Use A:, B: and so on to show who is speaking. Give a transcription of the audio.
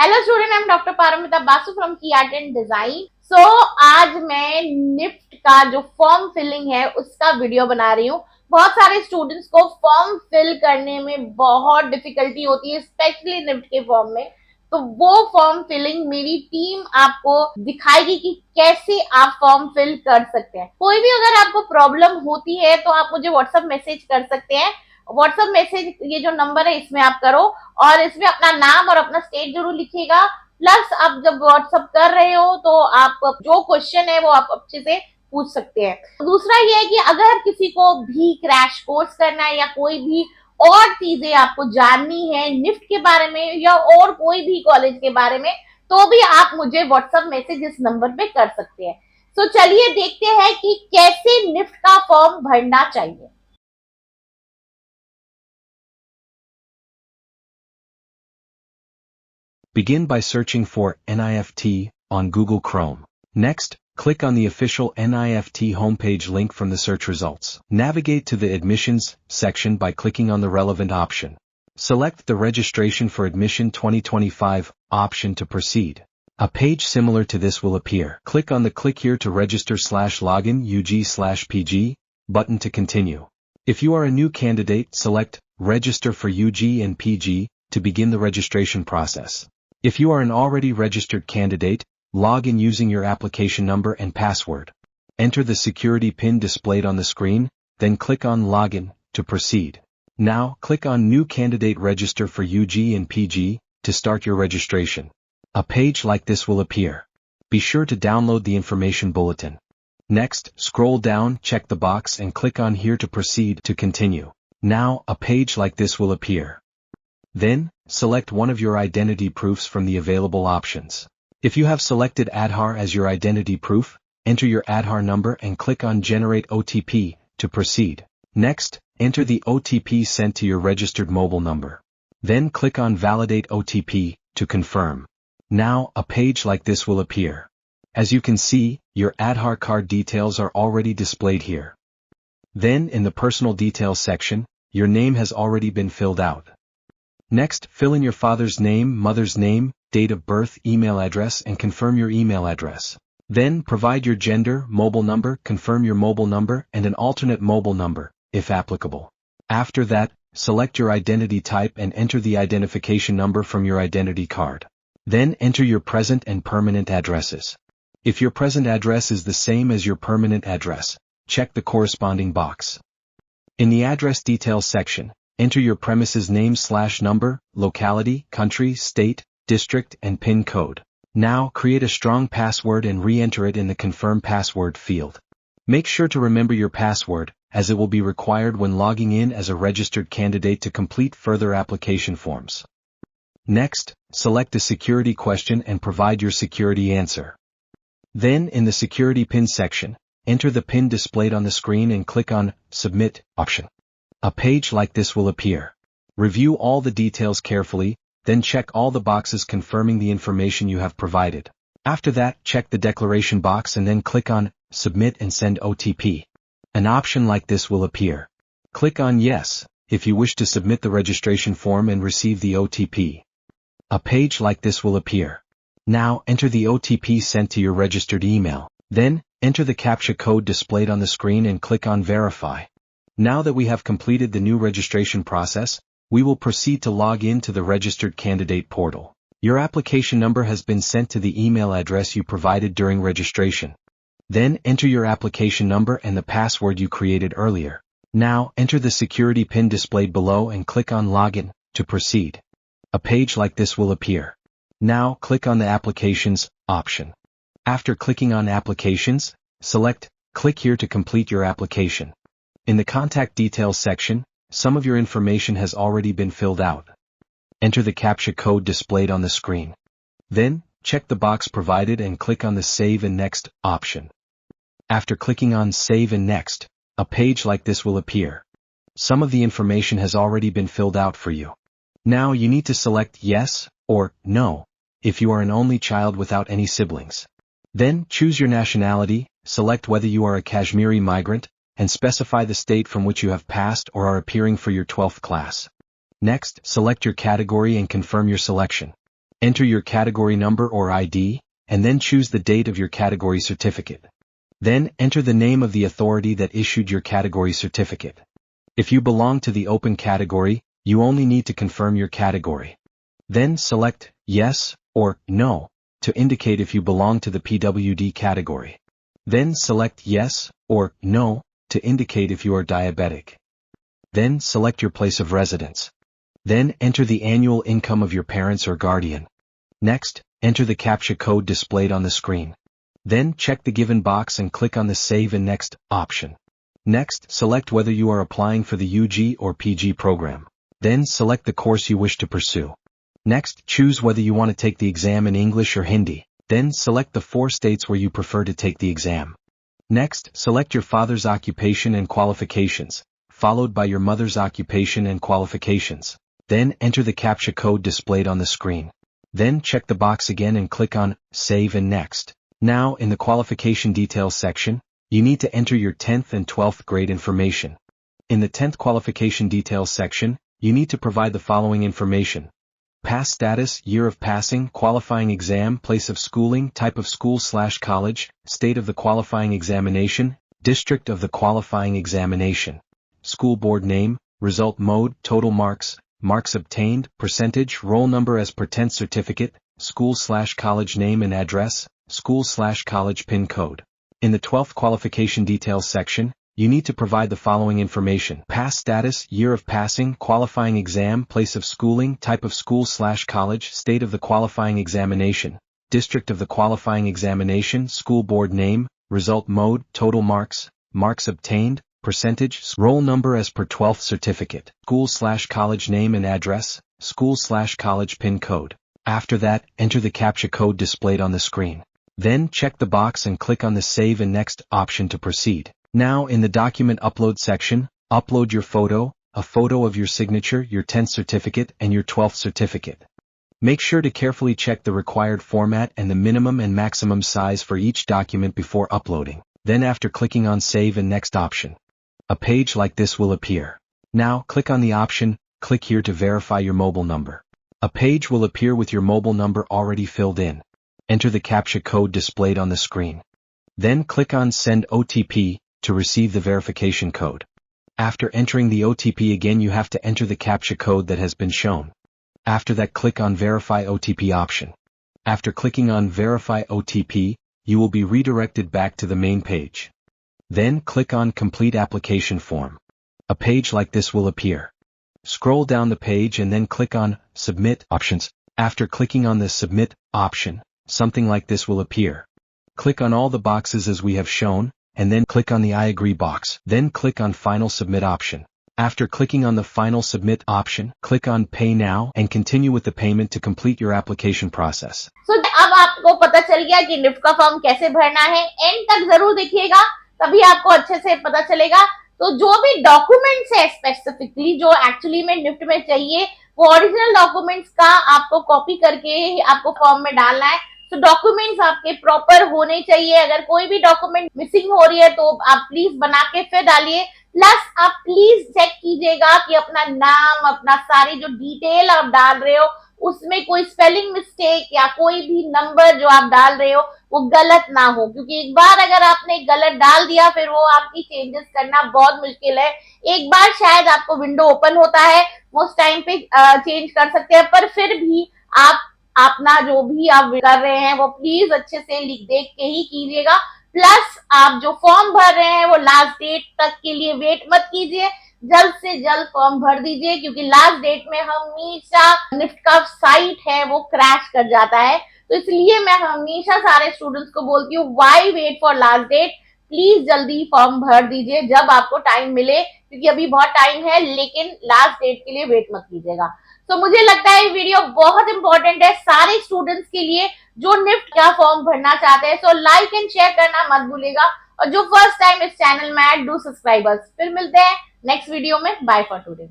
A: Hello student, I am doctor Paramita Basu from की art and design. सो आज मैं निफ्ट का जो फॉर्म फिलिंग है उसका वीडियो बना रही हूँ। बहुत सारे स्टूडेंट्स को फॉर्म फिल करने में बहुत डिफिकल्टी होती है, स्पेशली निफ्ट के फॉर्म में। तो वो फॉर्म फिलिंग मेरी टीम आपको दिखाएगी कि कैसे आप फॉर्म फिल कर सकते हैं। कोई भी अगर आपको प्रॉब्लम होती है तो आप मुझे व्हाट्सएप मैसेज कर सकते हैं। व्हाट्सएप मैसेज ये जो नंबर है इसमें आप करो और इसमें अपना नाम और अपना स्टेट जरूर लिखिएगा। प्लस आप जब व्हाट्सएप कर रहे हो तो आप जो क्वेश्चन है वो आप अच्छे से पूछ सकते हैं। दूसरा ये है कि अगर किसी को भी क्रैश कोर्स करना है या कोई भी और चीजें आपको जाननी है निफ्ट के बारे में या और कोई भी कॉलेज के बारे में, तो भी आप मुझे व्हाट्सएप मैसेज इस नंबर पे कर सकते हैं। तो चलिए देखते हैं कि कैसे निफ्ट का फॉर्म भरना चाहिए।
B: Begin by searching for NIFT on Google Chrome. Next, click on the official NIFT homepage link from the search results. Navigate to the Admissions section by clicking on the relevant option. Select the Registration for Admission 2025 option to proceed. A page similar to this will appear. Click on the Click Here to Register /Login UG/PG button to continue. If you are a new candidate, select Register for UG and PG to begin the registration process. If you are an already registered candidate, log in using your application number and password. Enter the security PIN displayed on the screen, then click on Login to proceed. Now, click on New Candidate Register for UG and PG to start your registration. A page like this will appear. Be sure to download the information bulletin. Next, scroll down, check the box and click on Here to proceed to continue. Now, a page like this will appear. Then, select one of your identity proofs from the available options. If you have selected Aadhaar as your identity proof, enter your Aadhaar number and click on Generate OTP to proceed. Next, enter the OTP sent to your registered mobile number. Then click on Validate OTP to confirm. Now, a page like this will appear. As you can see, your Aadhaar card details are already displayed here. Then, in the Personal Details section, your name has already been filled out. Next, fill in your father's name, mother's name, date of birth, email address and confirm your email address. Then, provide your gender, mobile number, confirm your mobile number and an alternate mobile number, if applicable. After that, select your identity type and enter the identification number from your identity card. Then enter your present and permanent addresses. If your present address is the same as your permanent address, check the corresponding box. In the Address Details section, enter your premises name/number, locality, country, state, district, and PIN code. Now, create a strong password and re-enter it in the Confirm Password field. Make sure to remember your password, as it will be required when logging in as a registered candidate to complete further application forms. Next, select a security question and provide your security answer. Then, in the Security PIN section, enter the PIN displayed on the screen and click on Submit option. A page like this will appear. Review all the details carefully, then check all the boxes confirming the information you have provided. After that, check the declaration box and then click on Submit and Send OTP. An option like this will appear. Click on Yes, if you wish to submit the registration form and receive the OTP. A page like this will appear. Now, enter the OTP sent to your registered email. Then, enter the CAPTCHA code displayed on the screen and click on Verify. Now that we have completed the new registration process, we will proceed to log in to the registered candidate portal. Your application number has been sent to the email address you provided during registration. Then enter your application number and the password you created earlier. Now enter the security PIN displayed below and click on Login to proceed. A page like this will appear. Now click on the Applications option. After clicking on Applications, select Click Here to complete your application. In the Contact Details section, some of your information has already been filled out. Enter the CAPTCHA code displayed on the screen. Then, check the box provided and click on the Save and Next option. After clicking on Save and Next, a page like this will appear. Some of the information has already been filled out for you. Now you need to select Yes or No if you are an only child without any siblings. Then, choose your nationality, select whether you are a Kashmiri migrant, and specify the state from which you have passed or are appearing for your 12th class. Next, select your category and confirm your selection. Enter your category number or ID, and then choose the date of your category certificate. Then enter the name of the authority that issued your category certificate. If you belong to the open category, you only need to confirm your category. Then select Yes or No to indicate if you belong to the PWD category. Then select Yes or No to indicate if you are diabetic. Then select your place of residence. Then enter the annual income of your parents or guardian. Next, enter the CAPTCHA code displayed on the screen. Then check the given box and click on the Save and Next option. Next, select whether you are applying for the UG or PG program. Then select the course you wish to pursue. Next, choose whether you want to take the exam in English or Hindi. Then select the 4 states where you prefer to take the exam. Next, select your father's occupation and qualifications, followed by your mother's occupation and qualifications. Then enter the CAPTCHA code displayed on the screen. Then check the box again and click on Save and Next. Now, in the qualification details section, you need to enter your 10th and 12th grade information. In the 10th qualification details section, you need to provide the following information: pass status, year of passing, qualifying exam, place of schooling, type of school/college, state of the qualifying examination, district of the qualifying examination, school board name, result mode, total marks, marks obtained, percentage, roll number as per 10th certificate, school/college name and address, school/college PIN code. In the 12th qualification details section, you need to provide the following information: pass status, year of passing, qualifying exam, place of schooling, type of school/college, state of the qualifying examination, district of the qualifying examination, school board name, result mode, total marks, marks obtained, percentage, roll number as per 12th certificate, school/college name and address, school/college PIN code. After that, enter the CAPTCHA code displayed on the screen. Then check the box and click on the Save and Next option to proceed. Now, in the document upload section, upload your photo, a photo of your signature, your 10th certificate, and your 12th certificate. Make sure to carefully check the required format and the minimum and maximum size for each document before uploading. Then after clicking on Save and Next option, a page like this will appear. Now, click on the option, click here to verify your mobile number. A page will appear with your mobile number already filled in. Enter the CAPTCHA code displayed on the screen. Then click on Send OTP to receive the verification code. After entering the OTP again, you have to enter the CAPTCHA code that has been shown. After that, click on Verify OTP option. After clicking on Verify OTP, you will be redirected back to the main page. Then click on Complete Application Form. A page like this will appear. Scroll down the page and then click on Submit Options. After clicking on the Submit option, something like this will appear. Click on all the boxes as we have shown, and then click on the I agree box. Then click on Final Submit option. After clicking on the Final Submit option, click on Pay Now and continue with the payment to complete your application process.
A: So, अब आपको पता चल गया कि NIFT का form कैसे भरना है। एंड तक जरूर देखिएगा, तभी आपको अच्छे से पता चलेगा। तो जो भी डॉक्यूमेंट्स है स्पेसिफिकली जो एक्चुअली में निफ्ट में चाहिए, वो ओरिजिनल डॉक्यूमेंट्स का आपको कॉपी करके आपको फॉर्म में डालना है। तो डॉक्यूमेंट्स आपके प्रॉपर होने चाहिए। अगर कोई भी डॉक्यूमेंट मिसिंग हो रही है तो आप प्लीज बना के फिर डालिए। प्लस आप प्लीज चेक कीजिएगा कि अपना नाम, अपना सारी जो डिटेल आप डाल रहे हो उसमें कोई स्पेलिंग मिस्टेक या कोई भी नंबर जो आप डाल रहे हो वो गलत ना हो, क्योंकि एक बार अगर आपने गलत डाल दिया फिर वो आपकी चेंजेस करना बहुत मुश्किल है। एक बार शायद आपको विंडो ओपन होता है, उस टाइम पे चेंज कर सकते हैं, पर फिर भी आप अपना जो भी आप कर रहे हैं वो प्लीज अच्छे से लिख देख के ही कीजिएगा। प्लस आप जो फॉर्म भर रहे हैं वो लास्ट डेट तक के लिए वेट मत कीजिए, जल्द से जल्द फॉर्म भर दीजिए, क्योंकि लास्ट डेट में हमेशा निफ्ट का साइट है वो क्रैश कर जाता है। तो इसलिए मैं हमेशा सारे स्टूडेंट्स को बोलती हूँ, why wait for last date, please जल्दी फॉर्म भर दीजिए जब आपको टाइम मिले, क्योंकि अभी बहुत टाइम है, लेकिन लास्ट डेट के लिए वेट मत कीजिएगा। तो मुझे लगता है ये वीडियो बहुत इंपॉर्टेंट है सारे स्टूडेंट्स के लिए जो निफ्ट का फॉर्म भरना चाहते हैं। सो लाइक एंड शेयर करना मत भूलिएगा, और जो फर्स्ट टाइम इस चैनल में है डू सब्सक्राइबर्स। फिर मिलते हैं नेक्स्ट वीडियो में। Bye for today.